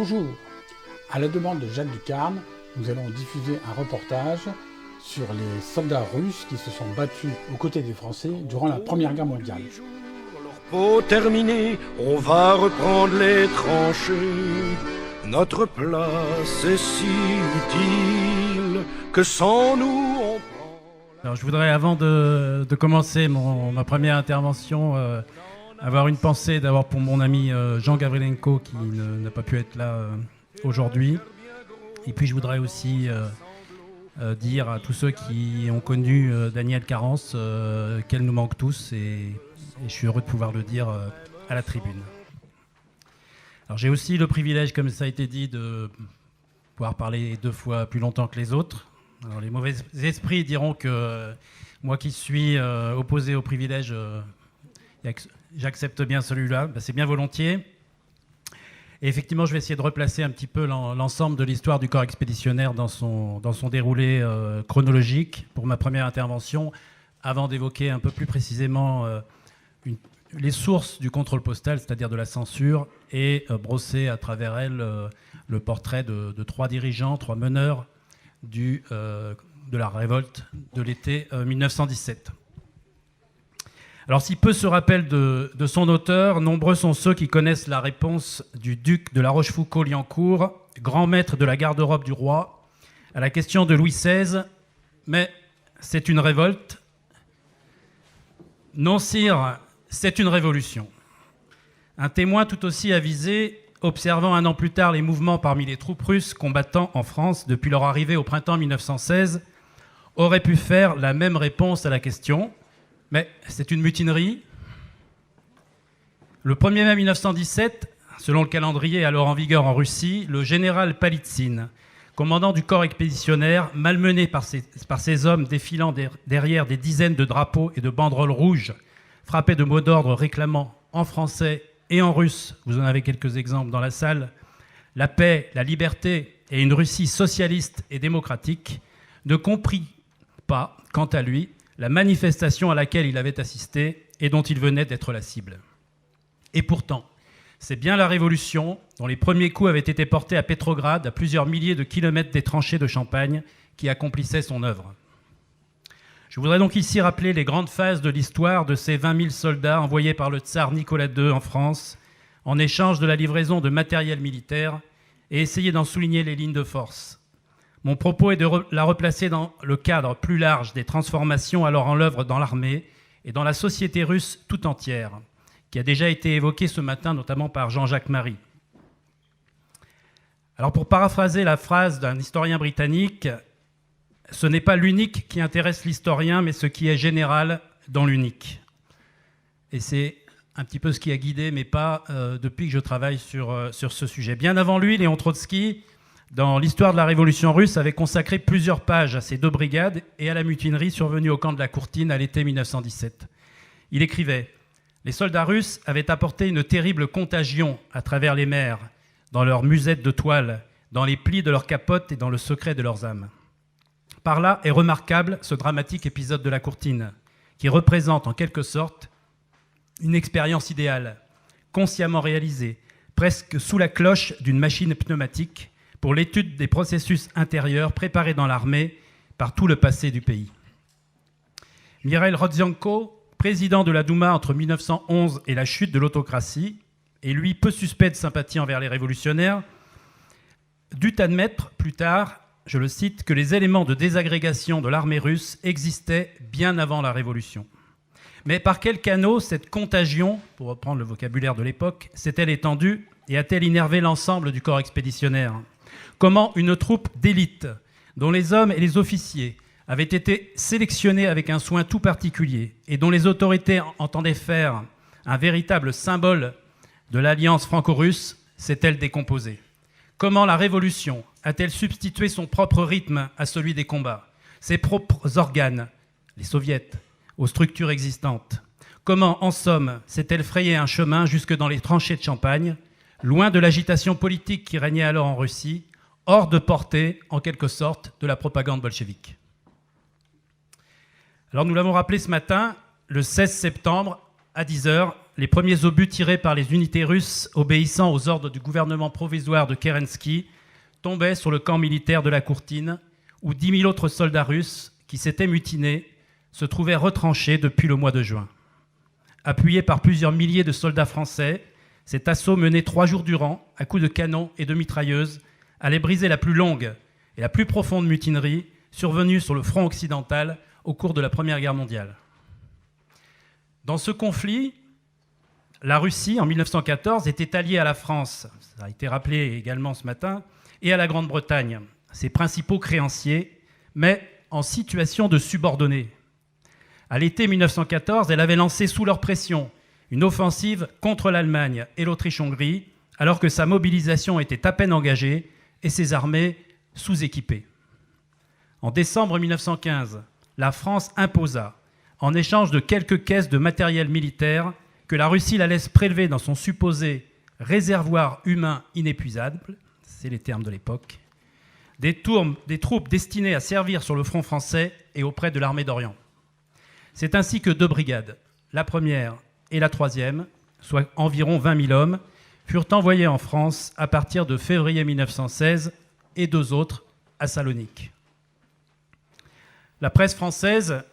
Bonjour. À la demande de Jacques Ducarne, nous allons diffuser un reportage sur les soldats russes qui se sont battus aux côtés des Français durant la Première Guerre mondiale. Pour terminer, on va reprendre les tranchées. Notre place est si utile que sans nous on prend... Alors je voudrais, avant de commencer ma première intervention, avoir une pensée d'abord pour mon ami Jean Gavrilenko qui n'a pas pu être là aujourd'hui. Et puis je voudrais aussi dire à tous ceux qui ont connu Daniel Carence qu'elle nous manque tous et je suis heureux de pouvoir le dire à la tribune. Alors j'ai aussi le privilège, comme ça a été dit, de pouvoir parler 2 fois plus longtemps que les autres. Alors les mauvais esprits diront que moi qui suis opposé au privilège, j'accepte bien celui-là, c'est bien volontiers. Et effectivement, je vais essayer de replacer un petit peu l'ensemble de l'histoire du corps expéditionnaire dans son déroulé chronologique pour ma première intervention, avant d'évoquer un peu plus précisément les sources du contrôle postal, c'est-à-dire de la censure, et brosser à travers elle le portrait de 3 dirigeants, 3 meneurs de la révolte de l'été 1917. Alors, si peu se rappellent de son auteur, nombreux sont ceux qui connaissent la réponse du duc de La Rochefoucauld-Liancourt, grand maître de la garde-robe du roi, à la question de Louis XVI. Mais c'est une révolte. Non, sire, c'est une révolution. Un témoin tout aussi avisé, observant 1 an plus tard les mouvements parmi les troupes russes combattant en France depuis leur arrivée au printemps 1916, aurait pu faire la même réponse à la question. Mais c'est une mutinerie. Le 1er mai 1917, selon le calendrier alors en vigueur en Russie, le général Palitsine, commandant du corps expéditionnaire, malmené par ces hommes défilant derrière des dizaines de drapeaux et de banderoles rouges, frappé de mots d'ordre réclamant en français et en russe, vous en avez quelques exemples dans la salle, la paix, la liberté et une Russie socialiste et démocratique, ne comprit pas, quant à lui, la manifestation à laquelle il avait assisté et dont il venait d'être la cible. Et pourtant, c'est bien la Révolution, dont les premiers coups avaient été portés à Pétrograd, à plusieurs milliers de kilomètres des tranchées de Champagne, qui accomplissait son œuvre. Je voudrais donc ici rappeler les grandes phases de l'histoire de ces 20 000 soldats envoyés par le tsar Nicolas II en France, en échange de la livraison de matériel militaire, et essayer d'en souligner les lignes de force. Mon propos est de la replacer dans le cadre plus large des transformations alors en l'œuvre dans l'armée et dans la société russe tout entière, qui a déjà été évoquée ce matin notamment par Jean-Jacques Marie. Alors pour paraphraser la phrase d'un historien britannique, ce n'est pas l'unique qui intéresse l'historien, mais ce qui est général dans l'unique. Et c'est un petit peu ce qui a guidé mes pas depuis que je travaille sur ce sujet. Bien avant lui, Léon Trotsky, dans l'histoire de la Révolution russe, avait consacré plusieurs pages à ces 2 brigades et à la mutinerie survenue au camp de la Courtine à l'été 1917. Il écrivait « Les soldats russes avaient apporté une terrible contagion à travers les mers, dans leurs musettes de toile, dans les plis de leurs capotes et dans le secret de leurs âmes. Par là est remarquable ce dramatique épisode de la Courtine, qui représente en quelque sorte une expérience idéale, consciemment réalisée, presque sous la cloche d'une machine pneumatique, pour l'étude des processus intérieurs préparés dans l'armée par tout le passé du pays. Mikhaïl Rodzianko, président de la Douma entre 1911 et la chute de l'autocratie, et lui peu suspect de sympathie envers les révolutionnaires, dut admettre plus tard, je le cite, que les éléments de désagrégation de l'armée russe existaient bien avant la Révolution. Mais par quel canot cette contagion, pour reprendre le vocabulaire de l'époque, s'est-elle étendue et a-t-elle innervé l'ensemble du corps expéditionnaire ? Comment une troupe d'élite, dont les hommes et les officiers avaient été sélectionnés avec un soin tout particulier et dont les autorités entendaient faire un véritable symbole de l'alliance franco-russe, s'est-elle décomposée ? Comment la Révolution a-t-elle substitué son propre rythme à celui des combats, ses propres organes, les soviets, aux structures existantes ? Comment, en somme, s'est-elle frayé un chemin jusque dans les tranchées de Champagne, loin de l'agitation politique qui régnait alors en Russie, hors de portée, en quelque sorte, de la propagande bolchevique. Alors nous l'avons rappelé ce matin, le 16 septembre, à 10h, les premiers obus tirés par les unités russes obéissant aux ordres du gouvernement provisoire de Kerensky tombaient sur le camp militaire de la Courtine, où 10 000 autres soldats russes qui s'étaient mutinés se trouvaient retranchés depuis le mois de juin. Appuyé par plusieurs milliers de soldats français, cet assaut mené 3 jours durant, à coups de canon et de mitrailleuses, allait briser la plus longue et la plus profonde mutinerie survenue sur le front occidental au cours de la Première Guerre mondiale. Dans ce conflit, la Russie, en 1914, était alliée à la France, ça a été rappelé également ce matin, et à la Grande-Bretagne, ses principaux créanciers, mais en situation de subordonnés. À l'été 1914, elle avait lancé sous leur pression une offensive contre l'Allemagne et l'Autriche-Hongrie, alors que sa mobilisation était à peine engagée et ses armées sous-équipées. En décembre 1915, la France imposa, en échange de quelques caisses de matériel militaire, que la Russie la laisse prélever dans son supposé réservoir humain inépuisable, c'est les termes de l'époque, des troupes destinées à servir sur le front français et auprès de l'armée d'Orient. C'est ainsi que 2 brigades, la première et la troisième, soit environ 20 000 hommes, furent envoyés en France à partir de février 1916 et 2 autres à Salonique. La presse française,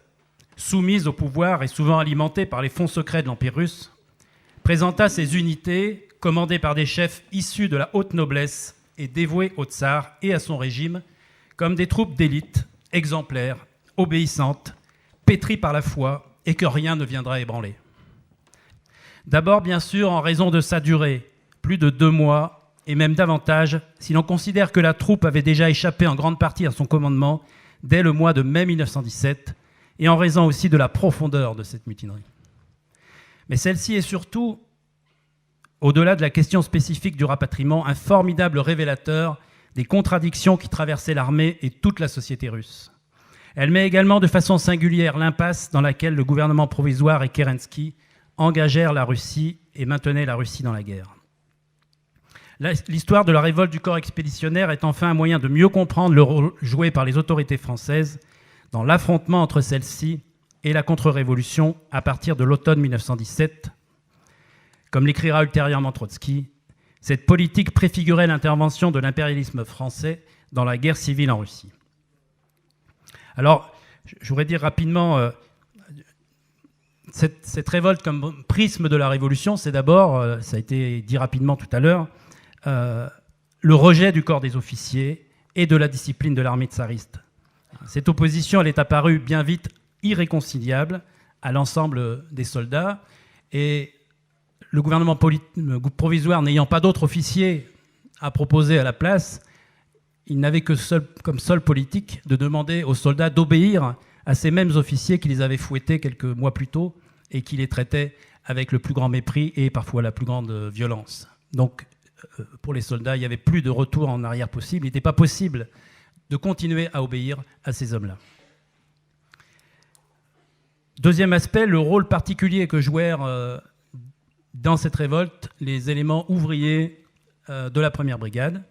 soumise au pouvoir et souvent alimentée par les fonds secrets de l'Empire russe, présenta ces unités commandées par des chefs issus de la haute noblesse et dévoués au tsar et à son régime comme des troupes d'élite, exemplaires, obéissantes, pétries par la foi et que rien ne viendra ébranler. D'abord, bien sûr, en raison de sa durée, plus de 2 mois, et même davantage, si l'on considère que la troupe avait déjà échappé en grande partie à son commandement dès le mois de mai 1917, et en raison aussi de la profondeur de cette mutinerie. Mais celle-ci est surtout, au-delà de la question spécifique du rapatriement, un formidable révélateur des contradictions qui traversaient l'armée et toute la société russe. Elle met également de façon singulière l'impasse dans laquelle le gouvernement provisoire et Kerensky engagèrent la Russie et maintenaient la Russie dans la guerre. L'histoire de la révolte du corps expéditionnaire est enfin un moyen de mieux comprendre le rôle joué par les autorités françaises dans l'affrontement entre celle-ci et la contre-révolution à partir de l'automne 1917. Comme l'écrira ultérieurement Trotsky, cette politique préfigurait l'intervention de l'impérialisme français dans la guerre civile en Russie. Alors, je voudrais dire rapidement, cette révolte comme prisme de la révolution, c'est d'abord, ça a été dit rapidement tout à l'heure, le rejet du corps des officiers et de la discipline de l'armée tsariste. Cette opposition, elle est apparue bien vite irréconciliable à l'ensemble des soldats, et le gouvernement provisoire n'ayant pas d'autres officiers à proposer à la place, il n'avait que comme seule politique de demander aux soldats d'obéir à ces mêmes officiers qui les avaient fouettés quelques mois plus tôt et qui les traitaient avec le plus grand mépris et parfois la plus grande violence. Donc, pour les soldats, il n'y avait plus de retour en arrière possible. Il n'était pas possible de continuer à obéir à ces hommes-là. Deuxième aspect, le rôle particulier que jouèrent dans cette révolte les éléments ouvriers de la première brigade,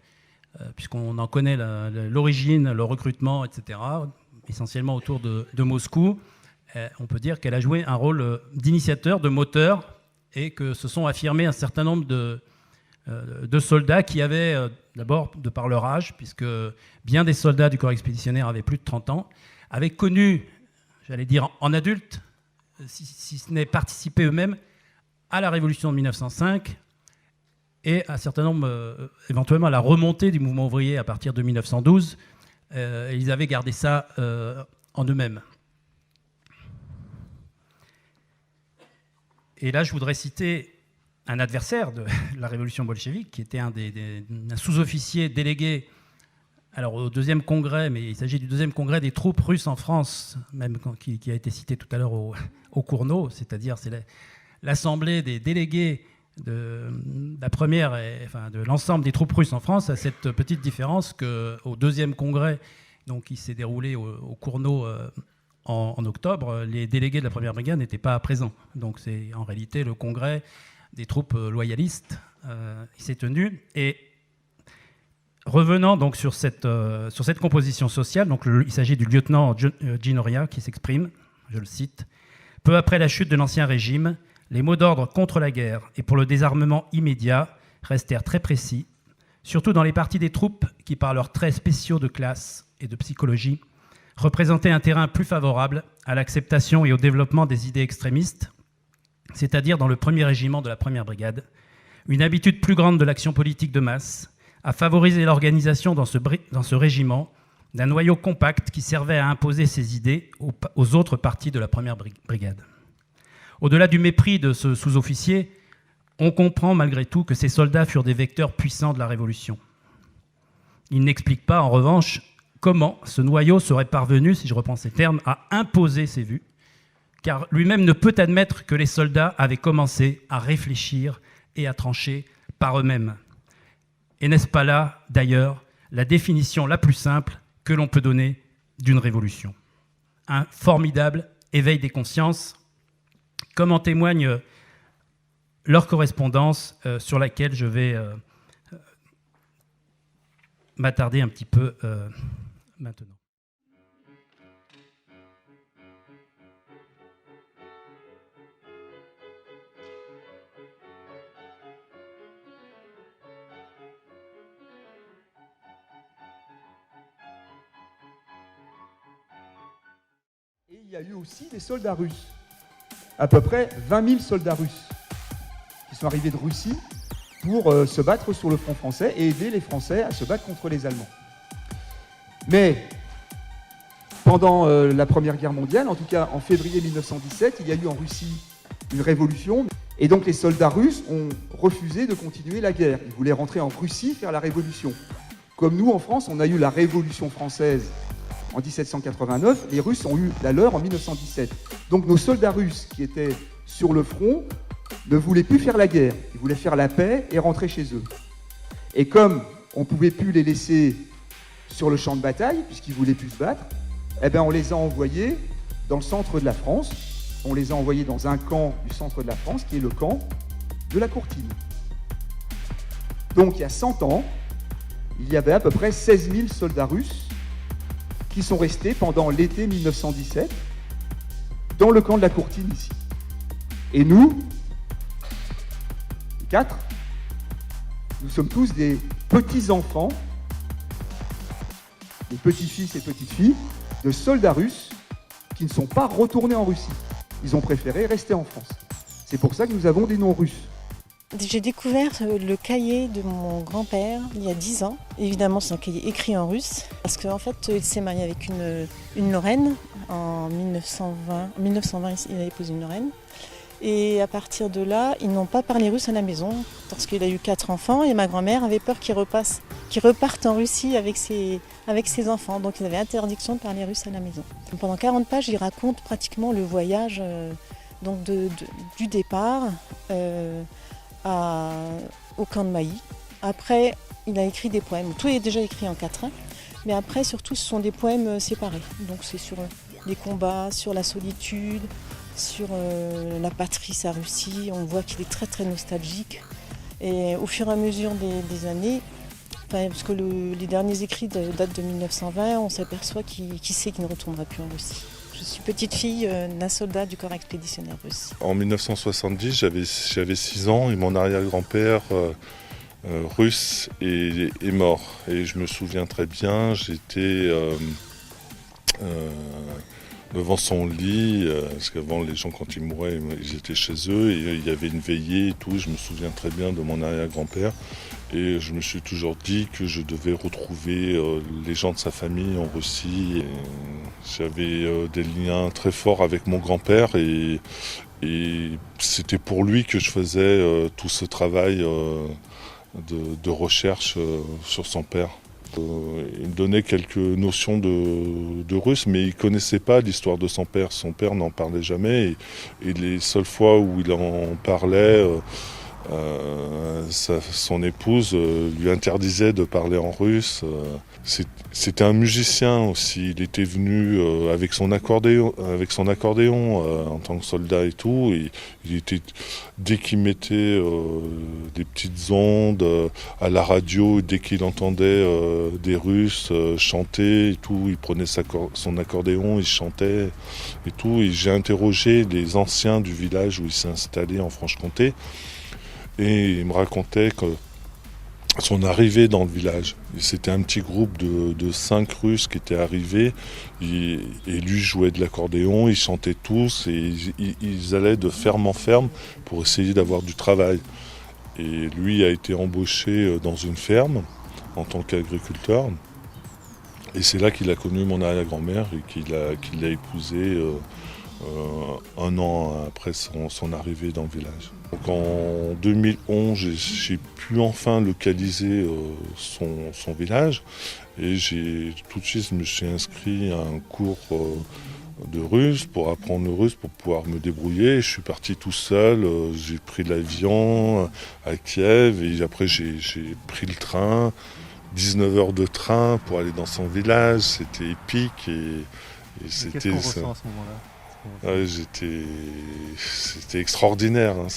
puisqu'on en connaît l'origine, le recrutement, etc., essentiellement autour de Moscou. On peut dire qu'elle a joué un rôle d'initiateur, de moteur, et que se sont affirmés un certain nombre de soldats qui avaient, d'abord de par leur âge, puisque bien des soldats du corps expéditionnaire avaient plus de 30 ans, avaient connu, j'allais dire en adulte, si ce n'est participé eux-mêmes à la révolution de 1905 et un certain nombre, éventuellement à la remontée du mouvement ouvrier à partir de 1912. Ils avaient gardé ça en eux-mêmes. Et là, je voudrais citer un adversaire de la révolution bolchevique, qui était un sous-officier délégué alors, au deuxième congrès, mais il s'agit du deuxième congrès des troupes russes en France, même qui a été cité tout à l'heure au Cournot, c'est-à-dire c'est l'assemblée des délégués de la première, de l'ensemble des troupes russes en France, à cette petite différence qu'au deuxième congrès, donc, qui s'est déroulé au Cournot en octobre, les délégués de la première brigade n'étaient pas présents. Donc c'est en réalité le congrès des troupes loyalistes qui s'est tenu. Et revenant donc sur cette composition sociale, donc il s'agit du lieutenant Ginoria qui s'exprime, je le cite: « Peu après la chute de l'Ancien Régime, Les mots d'ordre contre la guerre et pour le désarmement immédiat restèrent très précis, surtout dans les parties des troupes qui, par leurs traits spéciaux de classe et de psychologie, représentaient un terrain plus favorable à l'acceptation et au développement des idées extrémistes, c'est-à-dire dans le 1er régiment de la 1re brigade, une habitude plus grande de l'action politique de masse, à favoriser l'organisation dans ce régiment d'un noyau compact qui servait à imposer ses idées aux autres parties de la 1re brigade. Au-delà du mépris de ce sous-officier, on comprend malgré tout que ces soldats furent des vecteurs puissants de la Révolution. Il n'explique pas, en revanche, comment ce noyau serait parvenu, si je reprends ces termes, à imposer ses vues, car lui-même ne peut admettre que les soldats avaient commencé à réfléchir et à trancher par eux-mêmes. Et n'est-ce pas là, d'ailleurs, la définition la plus simple que l'on peut donner d'une révolution? Un formidable éveil des consciences, comme en témoigne leur correspondance sur laquelle je vais m'attarder un petit peu maintenant. Et il y a eu aussi des soldats russes, à peu près 20 000 soldats russes qui sont arrivés de Russie pour se battre sur le front français et aider les Français à se battre contre les Allemands. Mais pendant la Première Guerre mondiale, en tout cas en février 1917, il y a eu en Russie une révolution. Et donc les soldats russes ont refusé de continuer la guerre. Ils voulaient rentrer en Russie faire la révolution. Comme nous, en France, on a eu la Révolution française en 1789, les Russes ont eu la leur en 1917. Donc nos soldats russes qui étaient sur le front ne voulaient plus faire la guerre. Ils voulaient faire la paix et rentrer chez eux. Et comme on ne pouvait plus les laisser sur le champ de bataille, puisqu'ils ne voulaient plus se battre, eh ben on les a envoyés dans le centre de la France. On les a envoyés dans un camp du centre de la France, qui est le camp de la Courtine. Donc il y a 100 ans, il y avait à peu près 16 000 soldats russes qui sont restés pendant l'été 1917 dans le camp de la Courtine ici. Et nous, les 4, nous sommes tous des petits-enfants, des petits-fils et petites-filles de soldats russes qui ne sont pas retournés en Russie. Ils ont préféré rester en France. C'est pour ça que nous avons des noms russes. J'ai découvert le cahier de mon grand-père il y a 10 ans. Évidemment, c'est un cahier écrit en russe, parce qu'en fait, il s'est marié avec une Lorraine en 1920. En 1920, il a épousé une Lorraine. Et à partir de là, ils n'ont pas parlé russe à la maison, parce qu'il a eu 4 enfants, et ma grand-mère avait peur qu'ils repartent en Russie avec ses enfants. Donc, ils avaient interdiction de parler russe à la maison. Pendant 40 pages, il raconte pratiquement le voyage du départ au camp de Mailly. Après, il a écrit des poèmes. Tout est déjà écrit en 4 ans, mais après, surtout, ce sont des poèmes séparés. Donc, c'est sur les combats, sur la solitude, sur la patrie, sa Russie. On voit qu'il est très, très nostalgique. Et au fur et à mesure des années, parce que les derniers écrits datent de 1920, on s'aperçoit qu'il sait qu'il ne retournera plus en Russie. Je suis petite fille d'un soldat du corps expéditionnaire russe. En 1970, j'avais 6 ans et mon arrière-grand-père russe est mort. Et je me souviens très bien, j'étais devant son lit, parce qu'avant les gens quand ils mouraient, ils étaient chez eux et il y avait une veillée et tout. Je me souviens très bien de mon arrière-grand-père. Et je me suis toujours dit que je devais retrouver les gens de sa famille en Russie. J'avais des liens très forts avec mon grand-père et c'était pour lui que je faisais tout ce travail de recherche sur son père. Il me donnait quelques notions de russe, mais il ne connaissait pas l'histoire de son père. Son père n'en parlait jamais et les seules fois où il en parlait, Son épouse lui interdisait de parler en russe. C'était un musicien aussi. Il était venu avec son accordéon en tant que soldat et tout. Et dès qu'il mettait des petites ondes à la radio, dès qu'il entendait des Russes chanter et tout, il prenait son accordéon, il chantait et tout. Et j'ai interrogé les anciens du village où il s'est installé en Franche-Comté. Et il me racontait que son arrivée dans le village, c'était un petit groupe de 5 Russes qui étaient arrivés, et lui jouait de l'accordéon, ils chantaient tous, et ils allaient de ferme en ferme pour essayer d'avoir du travail. Et lui a été embauché dans une ferme en tant qu'agriculteur, et c'est là qu'il a connu mon arrière-grand-mère et qu'il l'a épousée un an après son arrivée dans le village. Donc en 2011, j'ai pu enfin localiser son village et tout de suite je me suis inscrit à un cours de russe pour apprendre le russe, pour pouvoir me débrouiller. Je suis parti tout seul, j'ai pris l'avion à Kiev et après j'ai pris le train, 19 heures de train pour aller dans son village, c'était épique et c'était... Qu'est-ce qu'on ressent à ce moment-là ? Ouais, c'était extraordinaire, hein.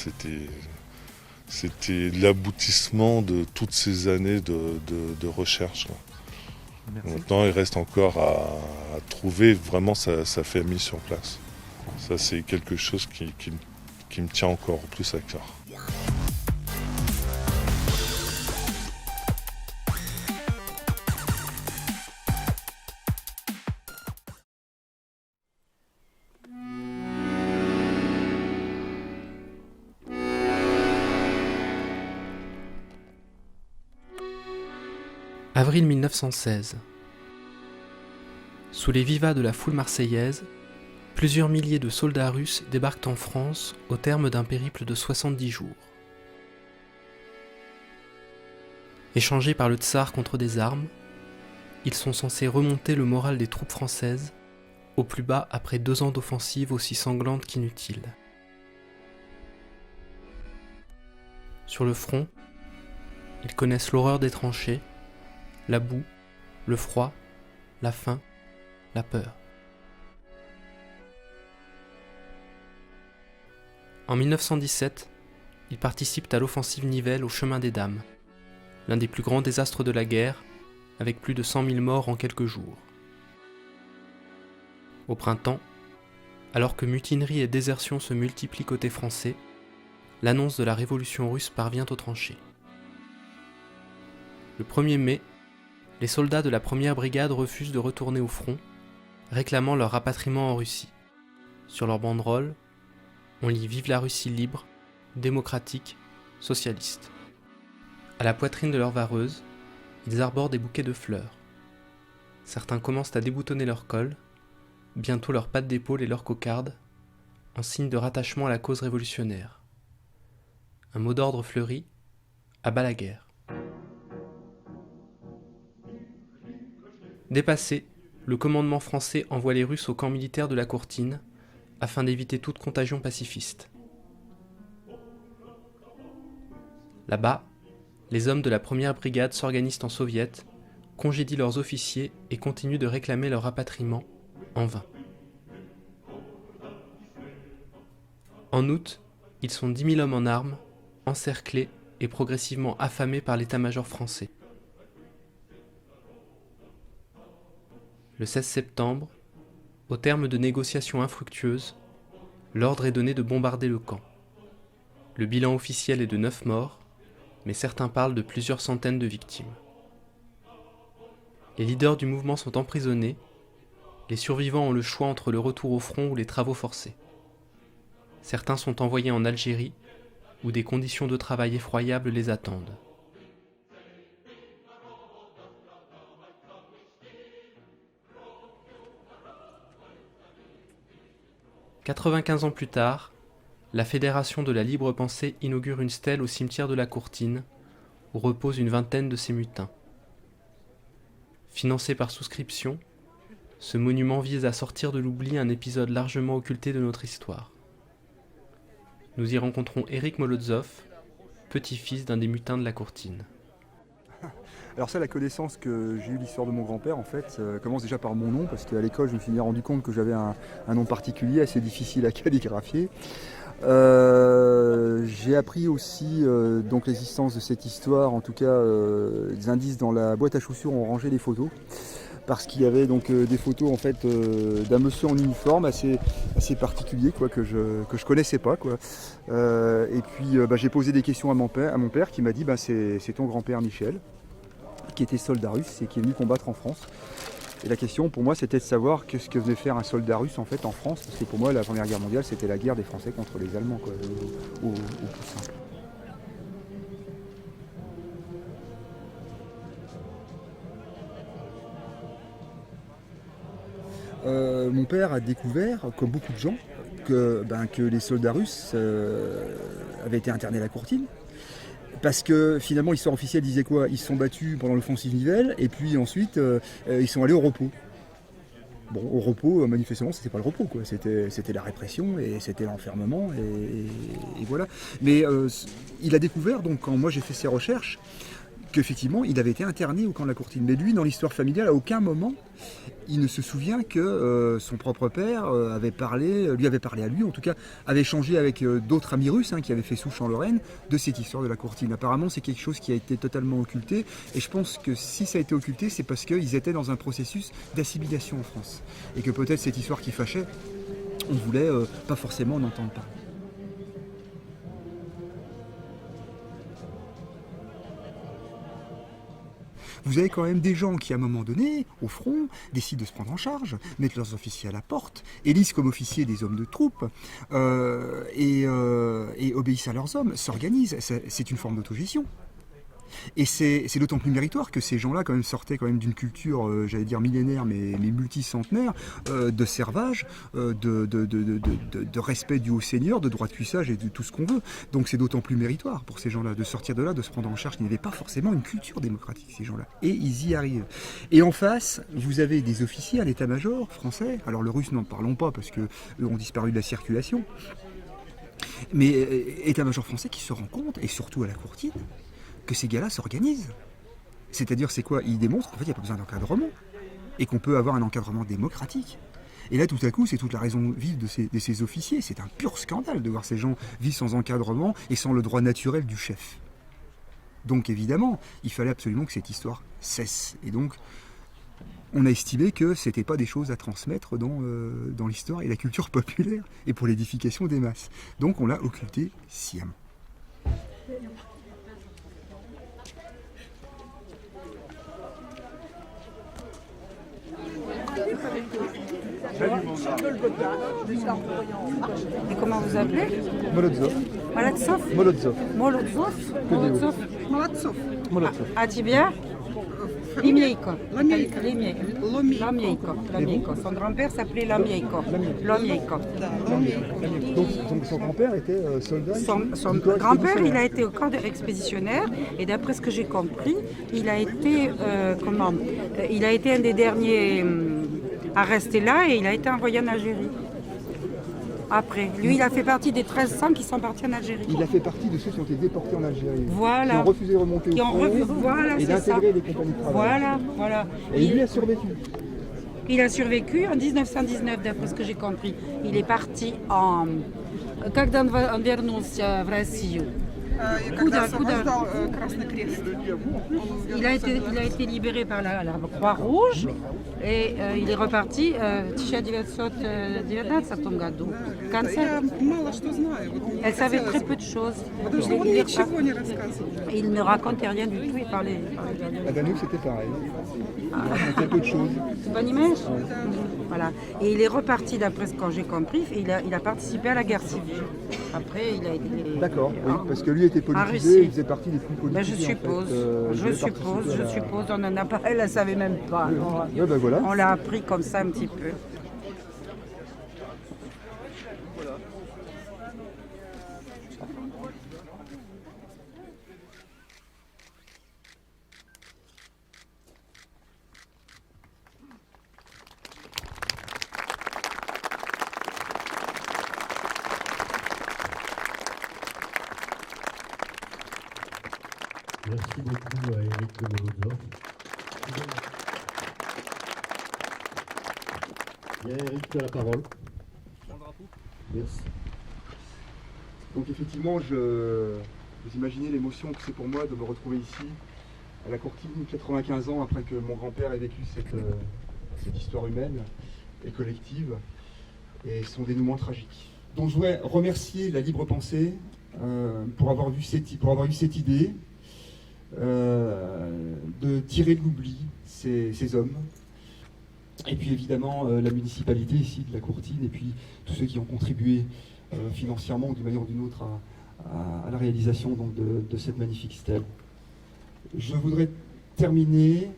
C'était l'aboutissement de toutes ces années de recherche. Merci. Maintenant, il reste encore à trouver vraiment sa famille sur place. Ça, c'est quelque chose qui me tient encore plus à cœur. Avril 1916. Sous les vivas de la foule marseillaise, plusieurs milliers de soldats russes débarquent en France au terme d'un périple de 70 jours. Échangés par le tsar contre des armes, ils sont censés remonter le moral des troupes françaises au plus bas après 2 ans d'offensive aussi sanglante qu'inutile. Sur le front, ils connaissent l'horreur des tranchées, la boue, le froid, la faim, la peur. En 1917, ils participent à l'offensive Nivelle au chemin des Dames, l'un des plus grands désastres de la guerre, avec plus de 100 000 morts en quelques jours. Au printemps, alors que mutinerie et désertion se multiplient côté français, l'annonce de la révolution russe parvient aux tranchées. Le 1er mai, les soldats de la première brigade refusent de retourner au front, réclamant leur rapatriement en Russie. Sur leur banderole, on lit « Vive la Russie libre, démocratique, socialiste ». À la poitrine de leur vareuse, ils arborent des bouquets de fleurs. Certains commencent à déboutonner leur col, bientôt leurs pattes d'épaule et leurs cocardes, en signe de rattachement à la cause révolutionnaire. Un mot d'ordre fleuri, à bas la guerre. Dépassé, le commandement français envoie les Russes au camp militaire de la Courtine afin d'éviter toute contagion pacifiste. Là-bas, les hommes de la première brigade s'organisent en soviet, congédient leurs officiers et continuent de réclamer leur rapatriement, en vain. En août, ils sont 10 000 hommes en armes, encerclés et progressivement affamés par l'état-major français. Le 16 septembre, au terme de négociations infructueuses, l'ordre est donné de bombarder le camp. Le bilan officiel est de 9 morts, mais certains parlent de plusieurs centaines de victimes. Les leaders du mouvement sont emprisonnés, les survivants ont le choix entre le retour au front ou les travaux forcés. Certains sont envoyés en Algérie, où des conditions de travail effroyables les attendent. « 95 ans plus tard, la Fédération de la Libre Pensée inaugure une stèle au cimetière de la Courtine, où repose une vingtaine de ces mutins. Financé par souscription, ce monument vise à sortir de l'oubli un épisode largement occulté de notre histoire. Nous y rencontrons Éric Molotzov, petit-fils d'un des mutins de la Courtine. Alors ça, la connaissance que j'ai eu de l'histoire de mon grand-père, en fait, commence déjà par mon nom, parce qu'à l'école, je me suis bien rendu compte que j'avais un nom particulier, assez difficile à calligraphier. J'ai appris aussi donc l'existence de cette histoire, en tout cas des indices dans la boîte à chaussures, on rangeait les photos. Parce qu'il y avait donc des photos en fait d'un monsieur en uniforme assez particulier quoi, que je connaissais pas quoi. Et puis j'ai posé des questions à mon père qui m'a dit c'est ton grand-père Michel qui était soldat russe et qui est venu combattre en France. Et la question pour moi c'était de savoir ce que venait faire un soldat russe en fait en France, parce que pour moi la Première Guerre mondiale c'était la guerre des Français contre les Allemands quoi, au plus simple. Mon père a découvert, comme beaucoup de gens, que les soldats russes avaient été internés à la Courtine. Parce que finalement l'histoire officielle disait quoi? Ils se sont battus pendant l'offensive Nivelle et puis ensuite ils sont allés au repos. Bon, au repos, manifestement, c'était pas le repos, quoi. C'était la répression et c'était l'enfermement et voilà. Mais il a découvert, donc quand moi j'ai fait ces recherches, qu'effectivement il avait été interné au camp de la Courtine. Mais lui, dans l'histoire familiale, à aucun moment, il ne se souvient que son propre père lui avait parlé à lui, en tout cas, avait échangé avec d'autres amis russes qui avaient fait souche en Lorraine de cette histoire de la Courtine. Apparemment, c'est quelque chose qui a été totalement occulté, et je pense que si ça a été occulté, c'est parce qu'ils étaient dans un processus d'assimilation en France. Et que peut-être cette histoire qui fâchait, on voulait pas forcément en entendre parler. Vous avez quand même des gens qui, à un moment donné, au front, décident de se prendre en charge, mettent leurs officiers à la porte, élisent comme officiers des hommes de troupe et obéissent à leurs hommes, s'organisent. C'est une forme d'autogestion. Et c'est d'autant plus méritoire que ces gens-là quand même sortaient quand même d'une culture, j'allais dire millénaire, mais multicentenaire, de servage, de respect dû au Seigneur, de droit de cuissage et de tout ce qu'on veut. Donc c'est d'autant plus méritoire pour ces gens-là de sortir de là, de se prendre en charge. Il n'y avait pas forcément une culture démocratique, ces gens-là. Et ils y arrivent. Et en face, vous avez des officiers à l'état-major français. Alors le russe, n'en parlons pas parce qu'eux ont disparu de la circulation. Mais état-major français qui se rend compte, et surtout à la Courtine, que ces gars-là s'organisent. C'est-à-dire, c'est quoi? Ils démontrent qu'en fait, il n'y a pas besoin d'encadrement et qu'on peut avoir un encadrement démocratique. Et là, tout à coup, c'est toute la raison de vivre de ces officiers. C'est un pur scandale de voir ces gens vivre sans encadrement et sans le droit naturel du chef. Donc, évidemment, il fallait absolument que cette histoire cesse. Et donc, on a estimé que ce n'était pas des choses à transmettre dans l'histoire et la culture populaire et pour l'édification des masses. Donc, on l'a occulté sciemment. Et comment vous appelez? Molotov. Молодцов? Molotov. Молодцов? Молодцов. Молодцов. А тебя? Ламейко. Ламейко. Son grand-père s'appelait Ламейко. Donc son grand-père était soldat. Son grand-père, il a été au camp expéditionnaire et d'après ce que j'ai compris, il a été il a été un des derniers à rester là et il a été envoyé en Algérie. Après, lui, il a fait partie des 1300 qui sont partis en Algérie. Il a fait partie de ceux qui ont été déportés en Algérie. Voilà. Qui ont refusé de remonter au front voilà, et d'intégrer les compagnies de travail. Voilà. Et lui a survécu. Il a survécu en 1919, d'après ce que j'ai compris. Il est parti en... Когда он вернулся в Россию. Куда? Il a été libéré par la Croix-Rouge et il est reparti в 1919 году. Elle savait très peu de choses. Il ne racontait rien du tout. Il parlait. Nous, c'était pareil. Il racontait peu de choses. Tu понимаешь? Voilà. Et il est reparti, d'après ce que j'ai compris, il a participé à la guerre civile. Après, il a été... D'accord, oui, parce que lui était politisé, il faisait partie des plus politisés. Je suppose, on en a pas, elle ne savait même pas. Voilà. On l'a appris comme ça un petit peu. Merci beaucoup à Eric Molodov. Il y a Eric qui a la parole. Merci. Donc effectivement, vous imaginez l'émotion que c'est pour moi de me retrouver ici, à la Courtine, 95 ans après que mon grand-père ait vécu cette histoire humaine et collective, et son dénouement tragique. Donc je voudrais remercier la Libre Pensée pour avoir eu cette idée de tirer de l'oubli ces hommes. Et puis évidemment la municipalité ici de la Courtine, et puis tous ceux qui ont contribué financièrement ou d'une manière ou d'une autre à la réalisation donc, de cette magnifique stèle. Je voudrais terminer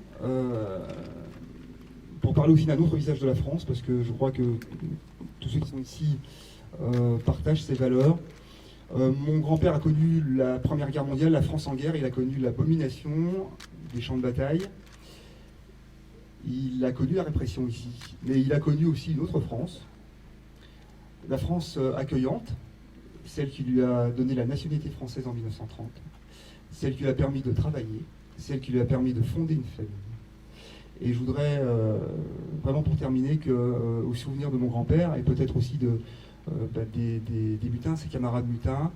pour parler aussi d'un autre visage de la France, parce que je crois que tous ceux qui sont ici partagent ces valeurs. Mon grand-père a connu la Première Guerre mondiale, la France en guerre, il a connu l'abomination des champs de bataille. Il a connu la répression ici, mais il a connu aussi une autre France, la France accueillante, celle qui lui a donné la nationalité française en 1930, celle qui lui a permis de travailler, celle qui lui a permis de fonder une famille. Et je voudrais vraiment pour terminer au souvenir de mon grand-père, et peut-être aussi des mutins, ses camarades mutins,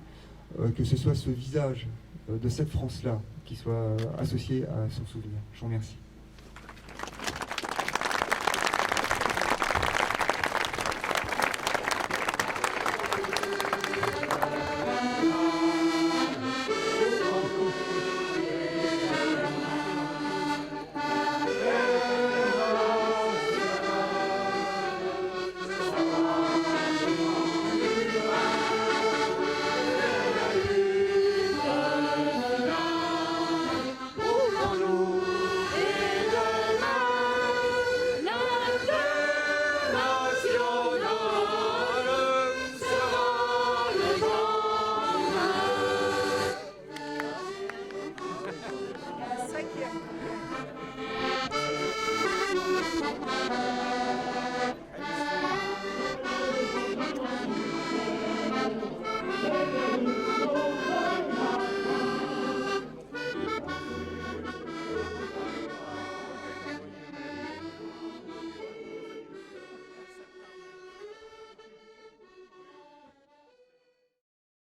que ce soit ce visage de cette France-là qui soit associé à son souvenir. Je vous remercie.